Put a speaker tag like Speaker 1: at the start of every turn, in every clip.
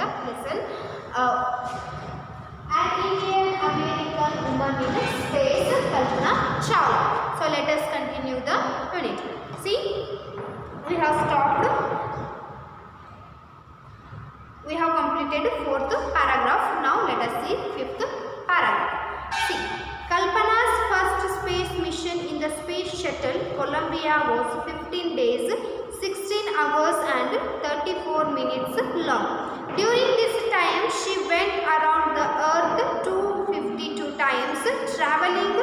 Speaker 1: the lesson. An Indian American woman in space, Kalpana Chawla. So let us continue the unit. See, we have stopped. We have completed 4th paragraph. Now let us see 5th paragraph. See, Kalpana's first space mission in the space shuttle Columbia was 15 days, 16 hours and 34 minutes long. During this time, she went around the Earth 252 times, traveling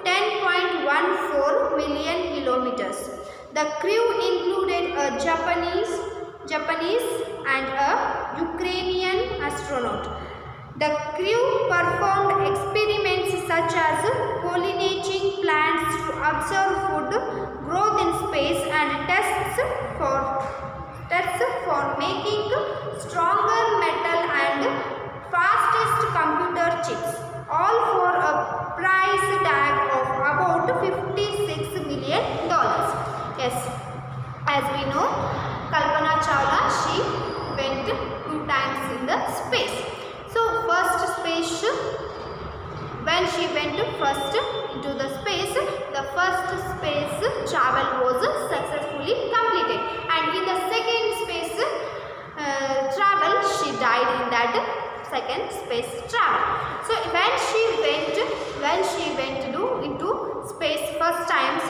Speaker 1: 10.14 million kilometers. The crew included a Japanese and a Ukrainian astronaut. The crew performed experiments such as pollinating plants to observe food growth in space and tests for making stronger metal and fastest computer chips, all for a price tag of about $56 million. Yes, as we know, Kalpana Chawla, she went 2 times in the space. So first space, when she went first into the space, the first space travel was successfully completed, and in the second space travel, she died in that second space travel. So when she went into space first times,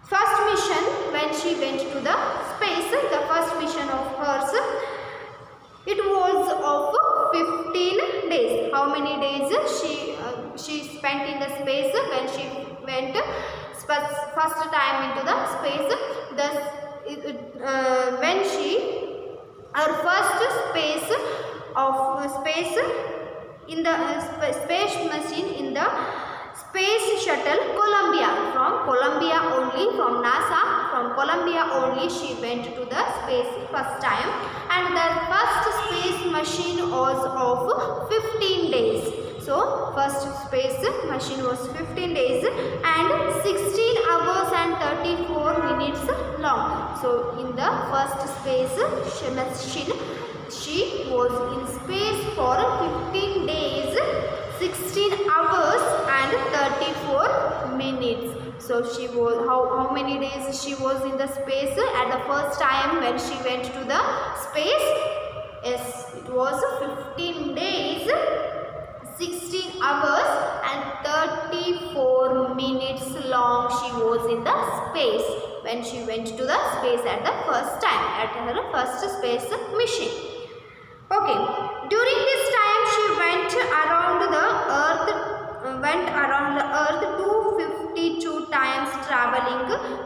Speaker 1: first mission, when she went to the space, the first mission of hers, it was of 15 days. How many days she spent in the space when she went first time into the space? When her first space in the space machine in the space shuttle Columbia, from NASA, from Columbia only she went to the space first time, and the first space machine was of 15 days. So first space machine was 15 days and 16 hours and 34 minutes long. So in the first space machine, she was in space for 15 days, 16 hours and 34 minutes. So she was, how many days she was in the space at the first time when she went to the space? Yes, it was 15 days, 16 hours and 34 minutes long she was in the space when she went to the space at the first time, at her first space mission. Okay, during this time she went around the earth 252 times, traveling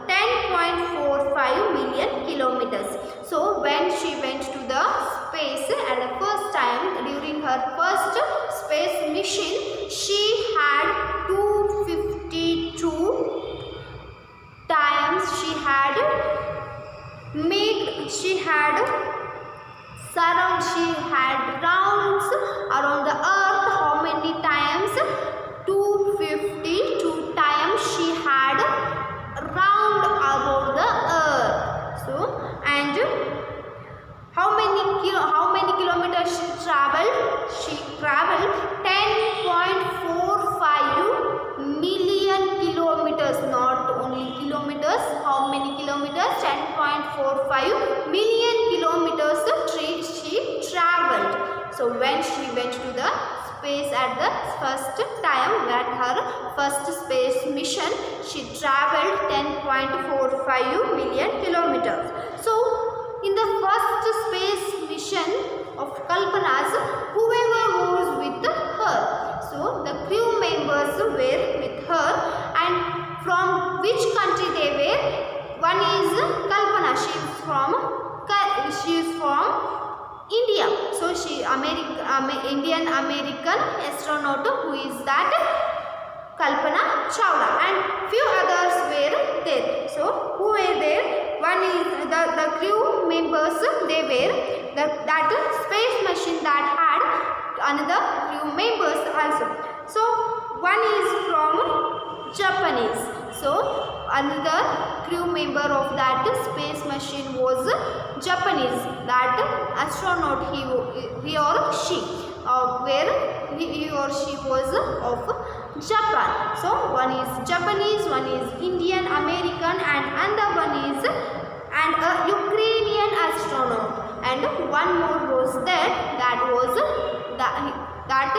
Speaker 1: 10.45 million kilometers. So when she went to the space at the first time, during her first space mission, she had 252 times she had rounds around the earth. How many times? 252 times she had round about the earth. So, and how many kilometers she traveled? She traveled 10.45 million kilometers, not only kilometers. How many kilometers? 10.45 million kilometers she traveled. So when she went to the space at the first time, at her first space mission, she traveled 10.45 million kilometers. So in the first space mission of Kalpana's, whoever was with her, so the crew members were with her, and from which country they were? One is Kalpana, she is from India. So she Indian American astronaut, who is that? Kalpana Chawla, and few others were there. So who were there? One is the crew members, they were that space machine that had another crew members also. So one is from Japanese. So another crew member of that space machine was Japanese. That astronaut, he or she, where he or she was of Japan. So one is Japanese, one is Indian American, and another one is a Ukrainian astronaut, and one more was there, that was that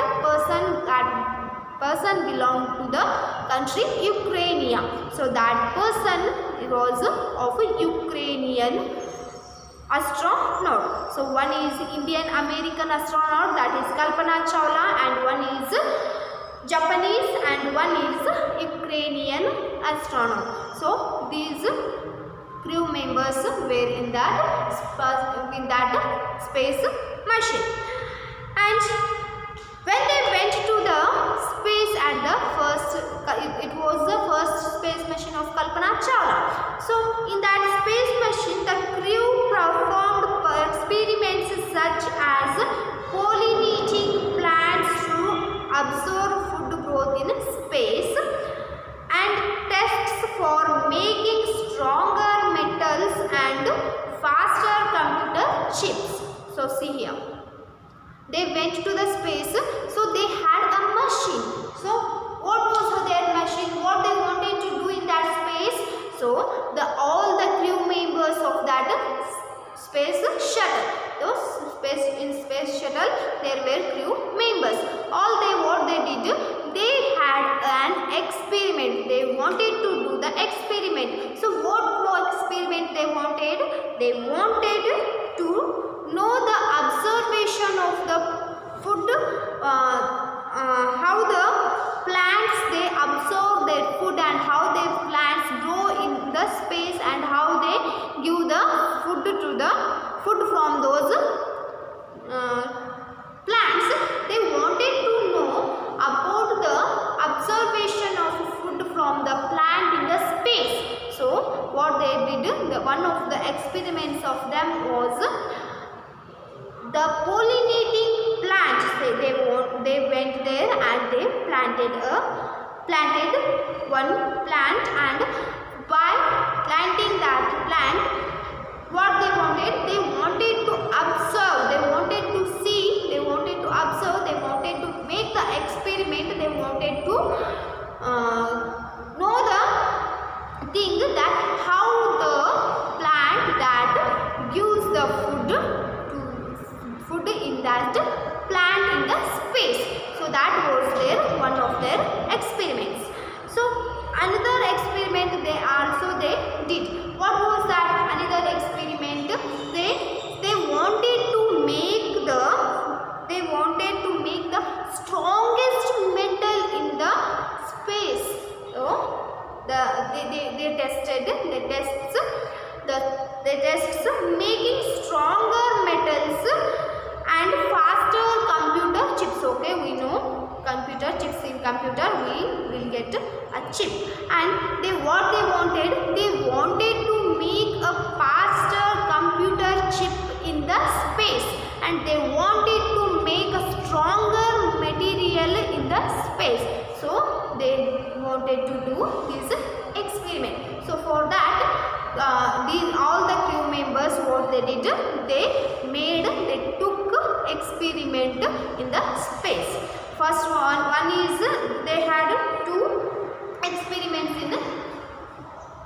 Speaker 1: person belonged to the country Ukraine. So that person was of a Ukrainian astronaut. So one is Indian American astronaut, that is Kalpana Chawla, and one is Japanese, and one is Ukrainian astronaut. So these crew members were in that space machine. And when they went to the space at the first, it was the first space mission of Kalpana Chawla. So in that space machine, the crew performed experiments such as pollinating plants to absorb food growth in space, and tests for making stronger metals and faster computer chips. So see here, they went to the space, so they had a machine. So what was their machine, what they wanted to do in that space? So all the crew members of that space shuttle, in space shuttle there were crew members. What they did, they had an experiment. They wanted to do the experiment. So what experiment they wanted? They wanted to know the observation of the food, how the plants they absorb their food, and how the plants grow in the space, and how they give the food from those plants. They wanted to know about the observation of food from the plant in the space. So what they did, one of the experiments of them was the pollinating plants. They went there and they planted one plant, and by planting that plant, what they wanted to observe, they wanted to see, they wanted to observe, they wanted to make the experiment, they wanted to know the thing that how the plant that gives the food in that plant in the space. So that was one of their experiments. So another experiment they did. What was that another experiment? They wanted to make the strongest metal in the space. So they tests making stronger metals and faster computer chips. Okay, we know computer chips. In computer we will get a chip, and they wanted to make a faster computer chip in the space, and they wanted to make a stronger material in the space. So they wanted to do this experiment. So for that, all the crew members, what they did, they took experiment in the space. First one is they had two experiments in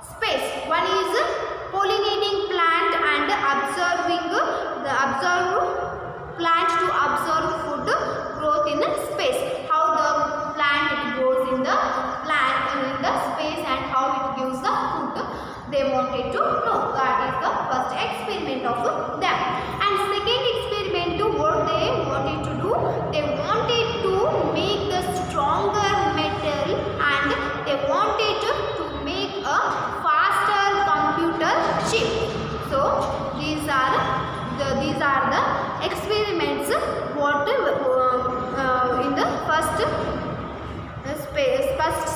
Speaker 1: space. One is pollinating plant and plant to absorb food growth in space. How the plant grows in the space, and how it gives the food. They wanted to know. That is the first experiment of them. And second experiment, what they wanted to do, they wanted to make the stronger metal, and they wanted to make a faster computer chip. So these are the experiments what in the first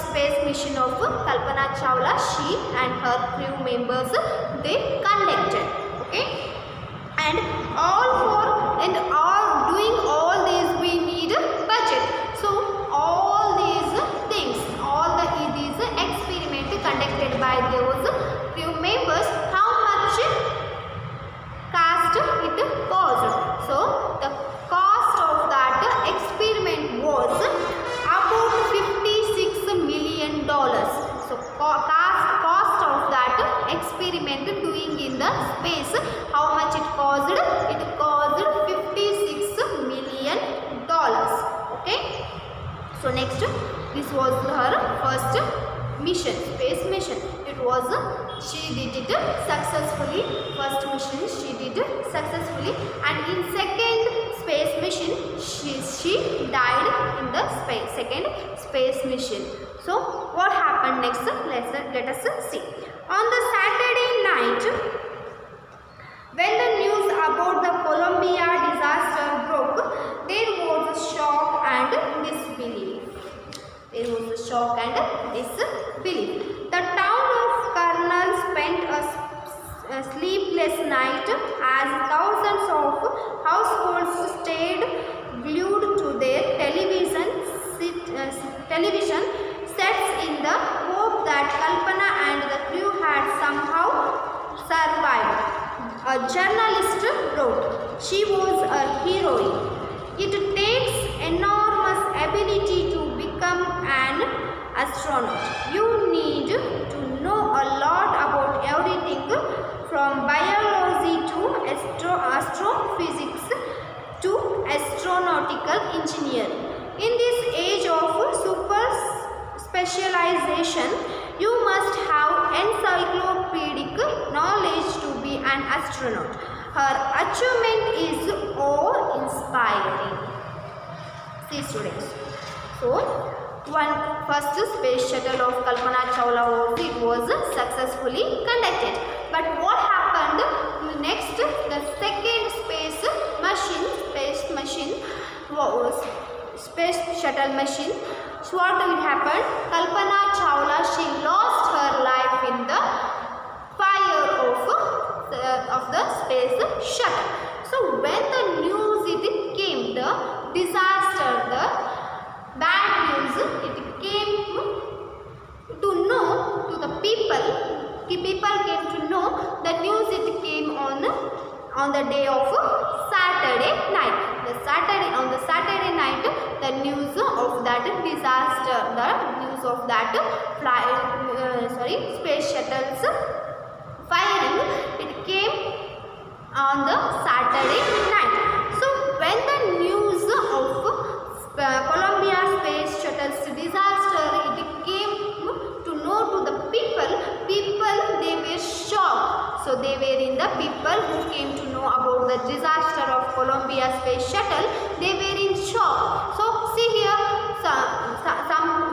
Speaker 1: space mission of Kalpana Chawla. She and her crew members, they conducted. Okay, and doing all these we need budget. So all these things, these next, this was her first mission, space mission. It was she did it successfully. First mission she did successfully, and in second space mission she died in the second space mission. So what happened next? Let us see. On the Saturday night, when the news about the Columbia disaster broke, there was a shock and disbelief. There was a shock and disbelief. The town of Colonel spent a sleepless night as thousands of households stayed glued to their television sets in the hope that Kalpana and the crew had somehow survived. A journalist wrote, "She was a heroine. It takes enormous ability to become an astronaut. You need to know a lot about everything from biology to astrophysics to astronautical engineering. In this age of super specialization, you must have encyclopedic knowledge to be an astronaut. Her achievement is awe-inspiring." See students. So, first space shuttle of Kalpana Chawla was successfully conducted. But what happened next? The second space shuttle machine. So what will happen? Kalpana Chawla, she lost her life in the fire of the space shuttle. So when the news came, the disaster, the bad news, it came to know to the people. The people came to know the news. It came on the day of Saturday night. On the Saturday night, the news of that disaster, the news of that space shuttles firing, it came on the Saturday night. So when the news of Columbia space shuttles disaster, it came to know to the people, they were shocked. So they were in the people who came to know about the disaster of Columbia space shuttle, they were in shock. So see here,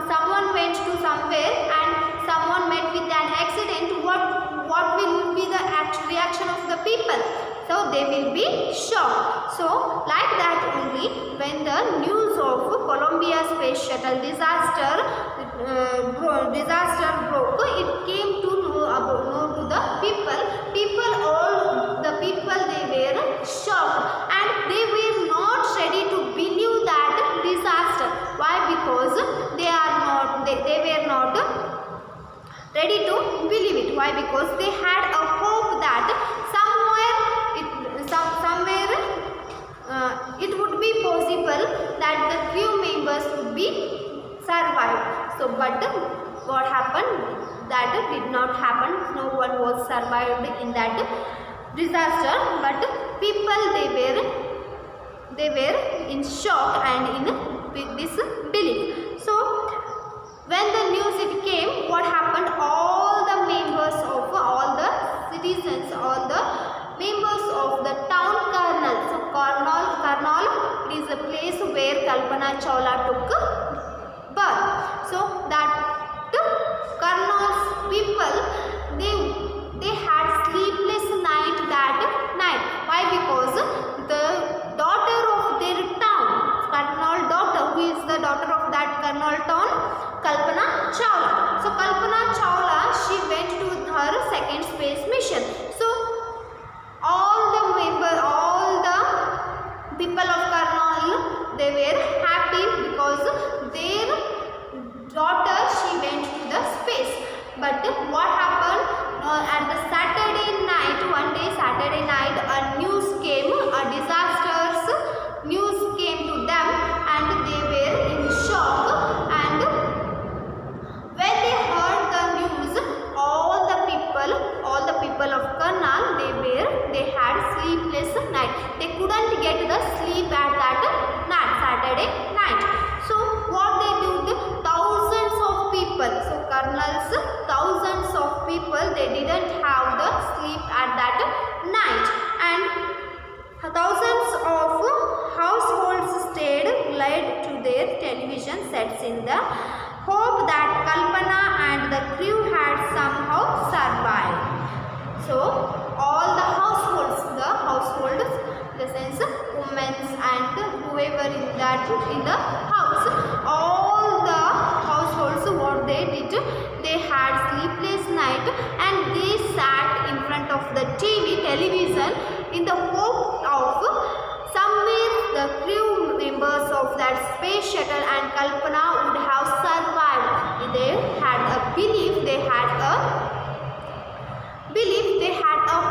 Speaker 1: someone went to somewhere and someone met with an accident. What will be the reaction of the people? So they will be shocked. So like that only, when the news of Columbia space shuttle disaster broke, it came to know to the people. All the people, they were shocked and they were not ready to believe that disaster. Why? Because they were not ready to believe it. Why? Because they had a hope that somewhere it would be possible that the crew members would be survived. So but what happened? That did not happen. No one was survived in that disaster, but people, they were in shock and in disbelief. So when the news came, what happened? All the members of all the citizens, all the members of the town Karnal. So Karnal, it is a place where Kalpana Chawla took birth. So that Karnal's people, they had sleepless night that night. Why? Because the daughter of their town, Karnal daughter, who is the daughter of that Karnal town, Kalpana Chawla. So Kalpana Chawla, she went to her second space mission. So all the people of Karnal, they were happy because their daughter, she went to the space. But what happened? At the Saturday night, one day Saturday night, a news came, a disaster's news came to them and they were in shock. And when they heard the news, all the people of Karnal, they had sleepless night. They couldn't get the sleep at that night, Saturday night. So what they do? journals, thousands of people, they didn't have the sleep at that night, and thousands of households stayed glued to their television sets in the hope that Kalpana and the crew had somehow survived. So all the households, the sense women and whoever in the house, all the households, what they did, they had sleepless night and they sat in front of the television in the hope of somewhere the crew members of that space shuttle and Kalpana would have survived. They had a belief, they had a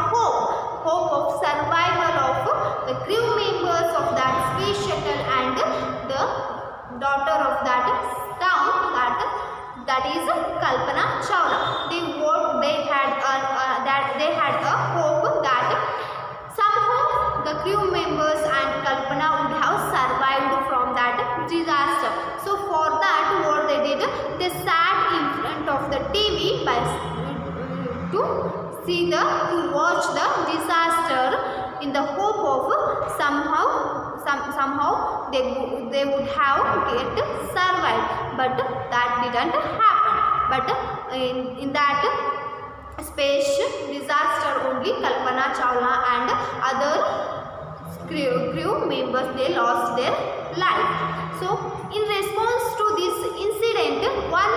Speaker 1: hope of survival of the crew members of that space shuttle and the daughter of that town, that is Kalpana Chawla. They had a hope that somehow the crew members and Kalpana would have survived from that disaster. So for that, what they did, they sat in front of the TV to watch the disaster in the hope of somehow they would have survived, but that didn't happen. But in that space disaster, only Kalpana Chawla and other crew members, they lost their life. So in response to this incident, one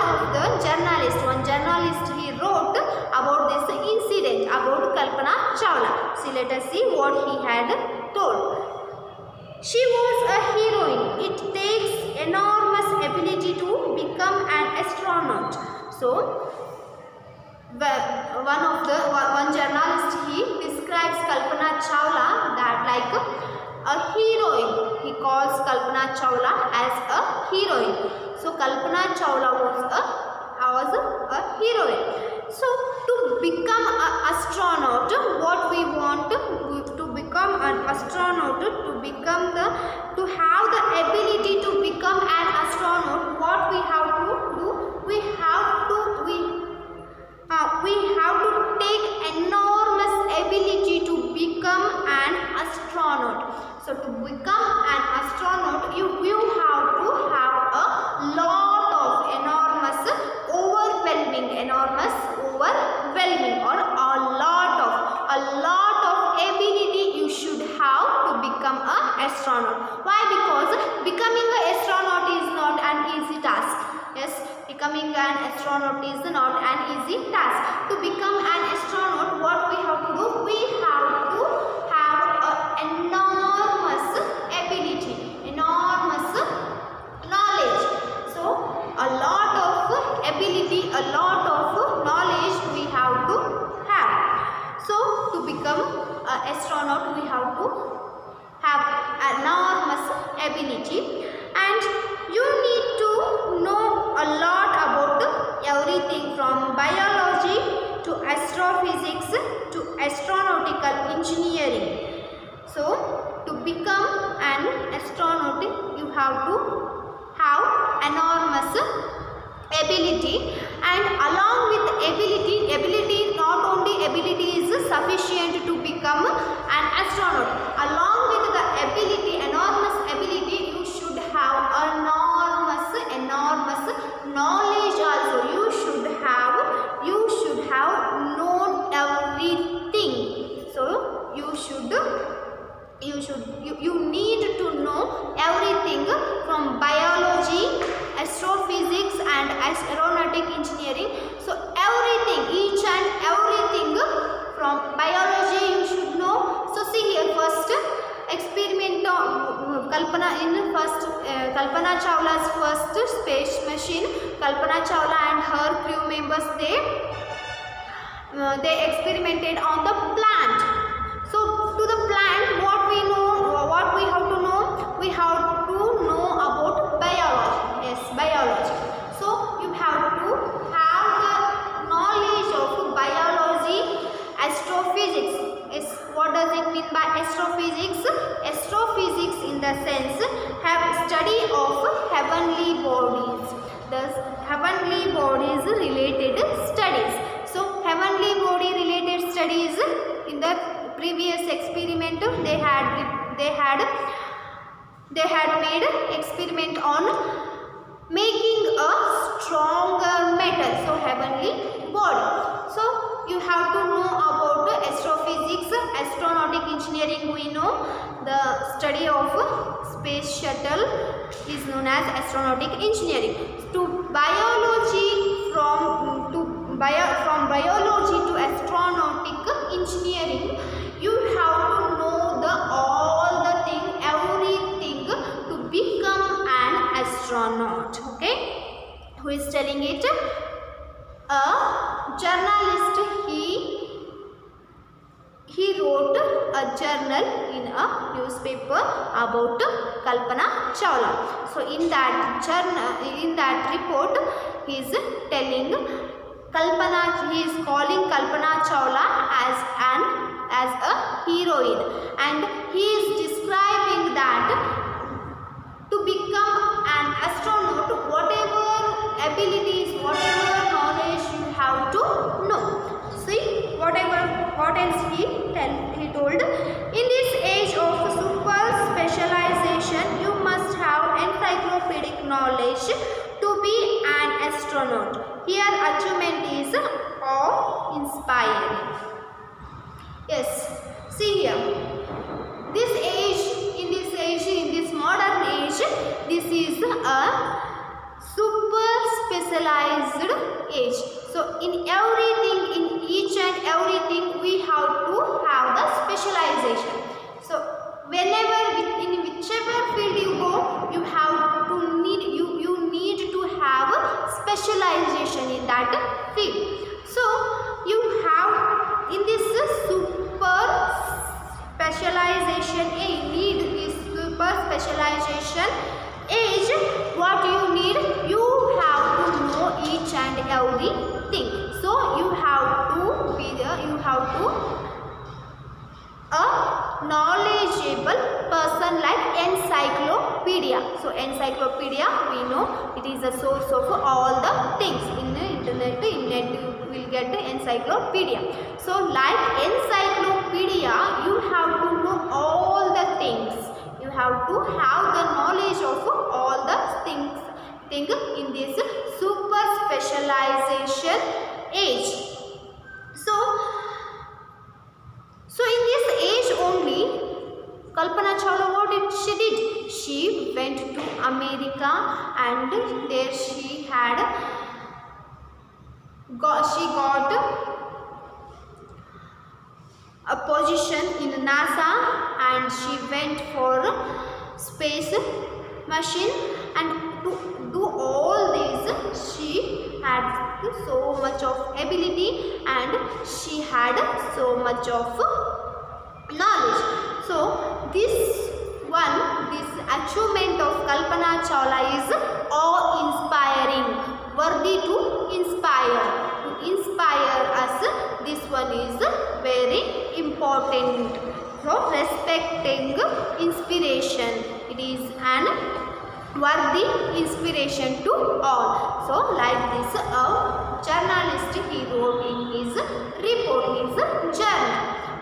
Speaker 1: journalist he wrote about this incident about Kalpana Chawla. So let us see what he had told. She was a heroine. It takes enormous ability to become an astronaut. So one journalist, he describes Kalpana Chawla that like a heroine. He calls Kalpana Chawla as a heroine. So Kalpana Chawla was a heroine. So to become an astronaut, what we want to become an astronaut, to have the ability to become an astronaut, what we have to do, we have to take enormous ability to become an astronaut. So to become an astronaut, you have to have a lot of overwhelming or a lot of ability you should have to become an astronaut. Why? Because becoming an astronaut is not an easy task. Yes, becoming an astronaut is not an easy task. To become an astronaut, what we have to do? We have to have enormous ability, enormous knowledge. So a lot of ability, a lot of knowledge we have to have. So to become an astronaut, we have to have enormous ability, and you need to know a lot about everything from biology to astrophysics to astronautical engineering. So to become an astronaut, you have to have enormous ability, and along with ability, not only ability is sufficient to become an astronaut. Along with the ability, enormous ability, you should have enormous knowledge also. You should have known everything. So you need to know everything from biology, astrophysics and aeronautic engineering. So everything, each and everything from biology you should know. So see here, first experiment Kalpana Chawla's first space machine. Kalpana Chawla and her crew members, they experimented on the plant. So to the plant, what we have to know? We have to know about biology. Yes, biology. So you have to have the knowledge of biology, astrophysics. Yes, what does it mean by astrophysics? Astrophysics in the sense have study of heavenly bodies. the heavenly bodies related studies. So heavenly body related studies, in the previous experiment they had made experiment on making a stronger metal, so heavenly body. So you have to know about the astrophysics, astronautic engineering. We know the study of space shuttle is known as astronautic engineering. From biology to astronautic engineering, you have to know all the thing, everything to become an astronaut. Okay, who is telling it? A journalist. He wrote a journal in a newspaper about Kalpana Chawla. So in that journal, in that report, he is telling Kalpana, he is calling Kalpana Chawla as a heroine, and he is describing that to become an astronaut, whatever abilities, whatever knowledge you have to know. See, what else he told? In this age of super specialization, you must have encyclopedic knowledge to be an astronaut. Here, achievement is awe-inspiring. Yes, see here. In this modern age, this is a super specialized age. So in everything, in each and everything, we have to have the specialization. So whenever, in whichever field you go, you need to have a specialization in that field. So you have, in this super specialization age, what you need? You have to know each and everything. So you have to be a knowledgeable person like encyclopedia. So encyclopedia, we know it is a source of all the things. In the internet you will get the encyclopedia. So like encyclopedia, you have to know all the things. You have to have the knowledge of all the things in this super specialization age. So in this age only, Kalpana Chawla, what did she did? She went to America, and there she got a position in NASA, and she went for space machine, and to do all this she had so much of ability and she had so much of knowledge. So this achievement of Kalpana Chawla is awe-inspiring, worthy to inspire us. This one is very important. So respecting inspiration, it is an worthy inspiration to all. So like this, a journalist, he wrote in his report, his journal.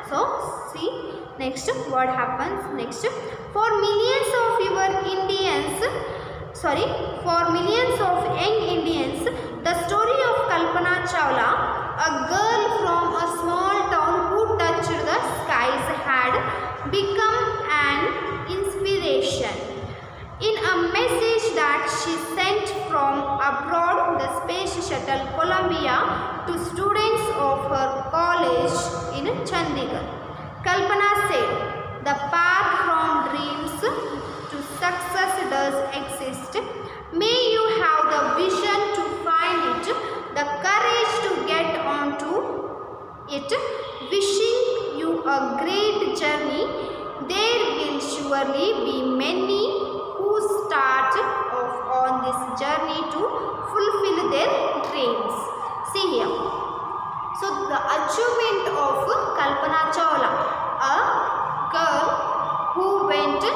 Speaker 1: So see next what happens next. For millions of young Indians, the story of Kalpana Chawla, a girl from a small town who touched the skies, had become an inspiration. In a message that she sent from abroad, the space shuttle Columbia, to students of her college in Chandigarh, Kalpana said, "The path from dreams to success does exist. May you have the vision to find it, the courage to get onto it. Wishing you a great journey. There will surely be many who start off on this journey to fulfill their dreams." See here. So the achievement of Kalpana Chawla, a girl who went to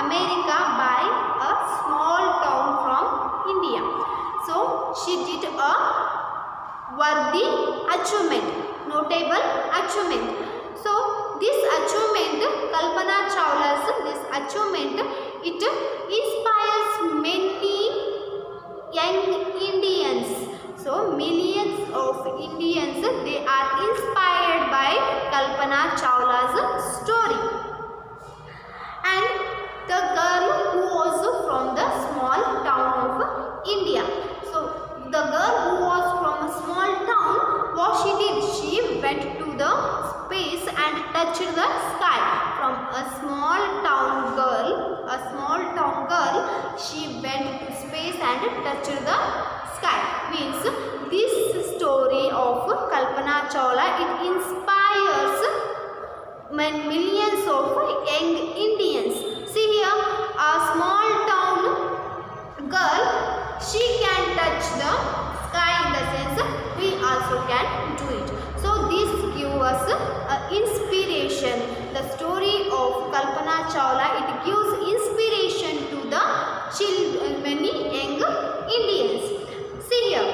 Speaker 1: America by a small town from India. So achievement, notable achievement. So this achievement, Kalpana Chawla's this achievement, it inspires many young Indians. So millions of Indians, they are inspired by Kalpana Chawla's story. And the girl who was from the small town of India. So the girl who was from a small town, what she did, she went to the space and touched the sky. From a small town girl, she went to space and touched the sky. Means this story of Kalpana Chawla, it inspires millions of young Indians. See here, a small town girl, she can touch the sky, in the sense we also can do it. So this gives us inspiration. The story of Kalpana Chawla, it gives inspiration to the many young Indians. See here,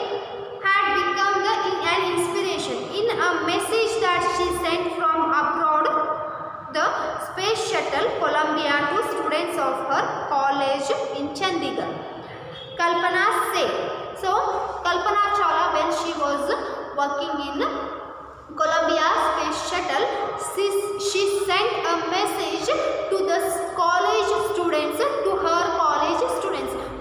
Speaker 1: had become an inspiration in a message that she sent from abroad, the space shuttle Columbia, to students of her college in Chandigarh. Kalpana said, so Kalpana Chawla, when she was working in Columbia space shuttle, she sent a message to the college students,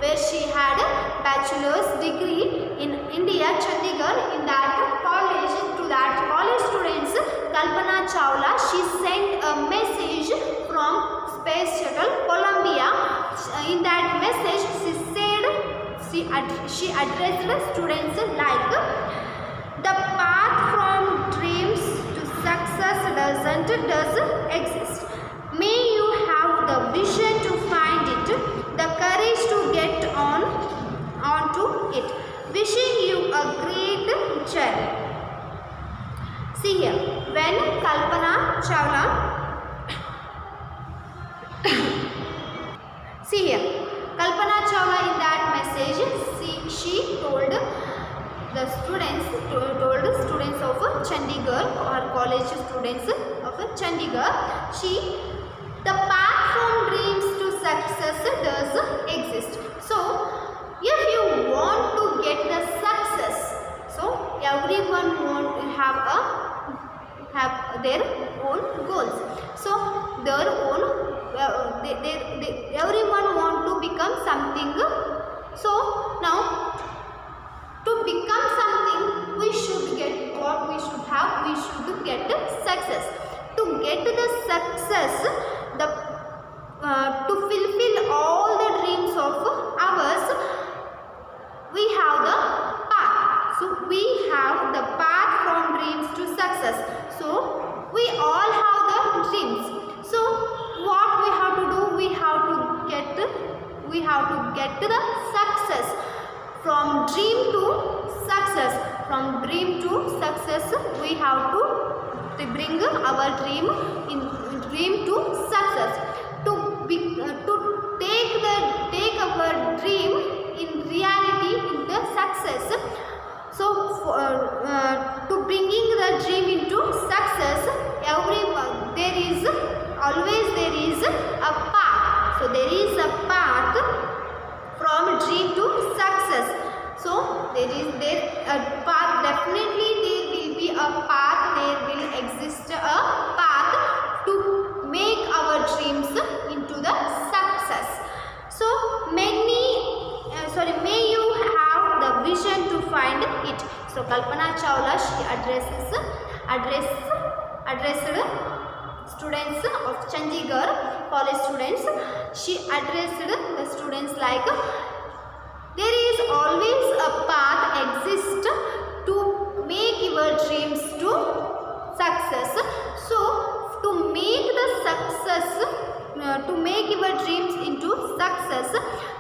Speaker 1: where she had a bachelor's degree in India, Chandigarh. In that college, to that college students, Kalpana Chawla, she sent a message from space shuttle Columbia. In that message, she said, she addressed the students like, the path from dreams to success does exist. May you have the vision to find it, the courage to get onto it. Wishing you a great journey. See here, when Kalpana Chawla see here, Kalpana Chawla, in that message, she told the students of Chandigarh, or college students of Chandigarh, the path from dreams to success does exist. So if you want to get the success, so everyone want to have their own goals. So their own everyone want to become something. So now, to become something, we should get what we should have. We should get success. To get the success, to fulfill all the dreams of ours, we have the path. So we have the path from dreams to success. So we all have the dreams. So what we have to do? We have to get the success. From dream to success. From dream to success, we have to bring our dream to success. To take our dream in reality, in the success. So to bringing the dream into success, there is always a path. So there is a path from dream to success. So there a path, definitely there will be a path, there will exist a path to make our dreams into the success. So may you have the vision to find it. So Kalpana Chawla, she addressed students of Chandigarh, college students. She addressed the students like, there is always a path exist to make your dreams to success. So to make your dreams into success,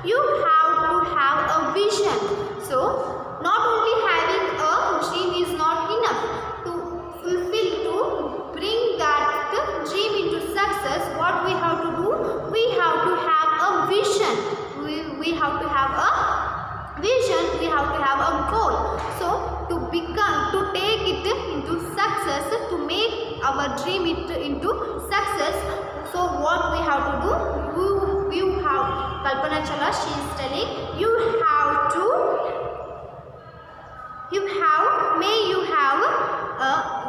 Speaker 1: you have to have a vision. So not only having a dream is not enough. To bring that dream into success, what we have to do? We have to have a vision. We have to have a vision. We have to have a goal. So to take it have to do? You have, Kalpana Chawla, she is telling, you have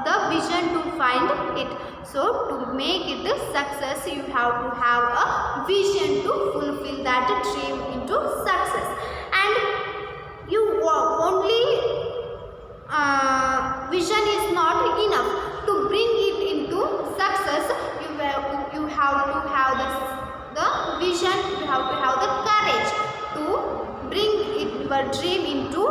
Speaker 1: the vision to find it. So to make it a success, you have to have a vision to fulfill that dream into success. And you only vision is not enough. To bring it into success, you have to have the vision, you have to have the courage to bring your dream into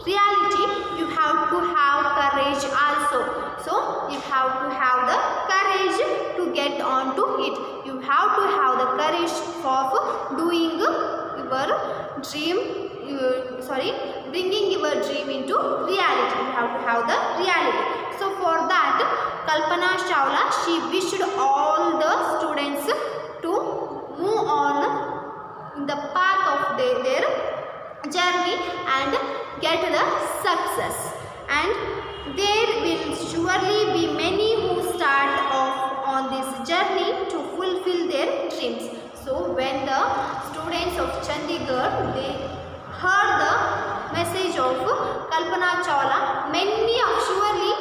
Speaker 1: reality. You have to have courage also. So you have to have the courage to get on to it. You have to have the courage of doing your dream, bringing your dream into reality. You have to have the reality. So for that, Kalpana Chawla, she wished all the students to move on in the path of their journey and get the success. And there will surely be many who start off on this journey to fulfill their dreams. So when the students of Chandigarh, they heard the message of Kalpana Chawla, many of surely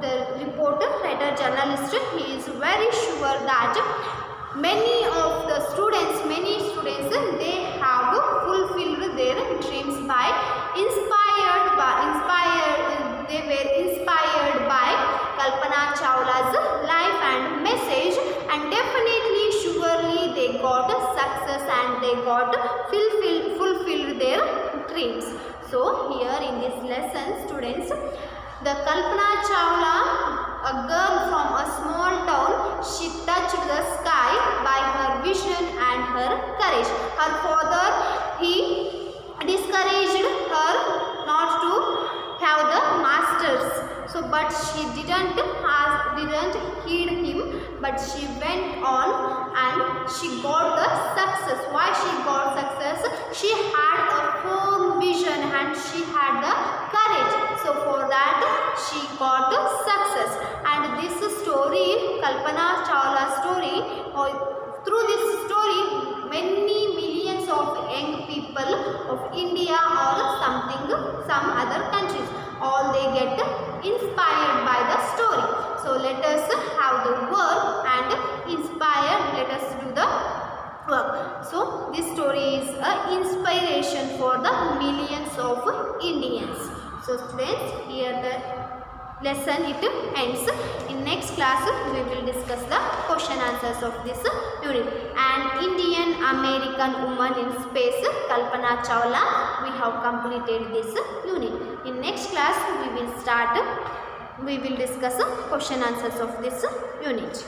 Speaker 1: the reporter, writer, journalist, he is very sure that many students, they have fulfilled their dreams by they were inspired by Kalpana Chawla's life and message, and definitely surely they got success and they got fulfilled their dreams. So here in this lesson, students, the Kalpana Chawla, a girl from a small town, she touched the sky by her vision and her courage. Her father, he discouraged her not to have the masters. So, but she didn't heed him. But she went on and she got the success. Why she got success? She had a firm vision and she had the courage. So for that she got the success. And this story, Kalpana Chawla story, through this story, many millions of young people of India or some other countries, all they get inspired by the story. So let us have the work and inspire. Let us do the work. So this story is an inspiration for the millions of Indians. So students, here the lesson it ends. In next class we will discuss the question answers of this unit. And Indian American woman in space, Kalpana Chawla, we have completed this unit. In next class we will discuss question answers of this unit.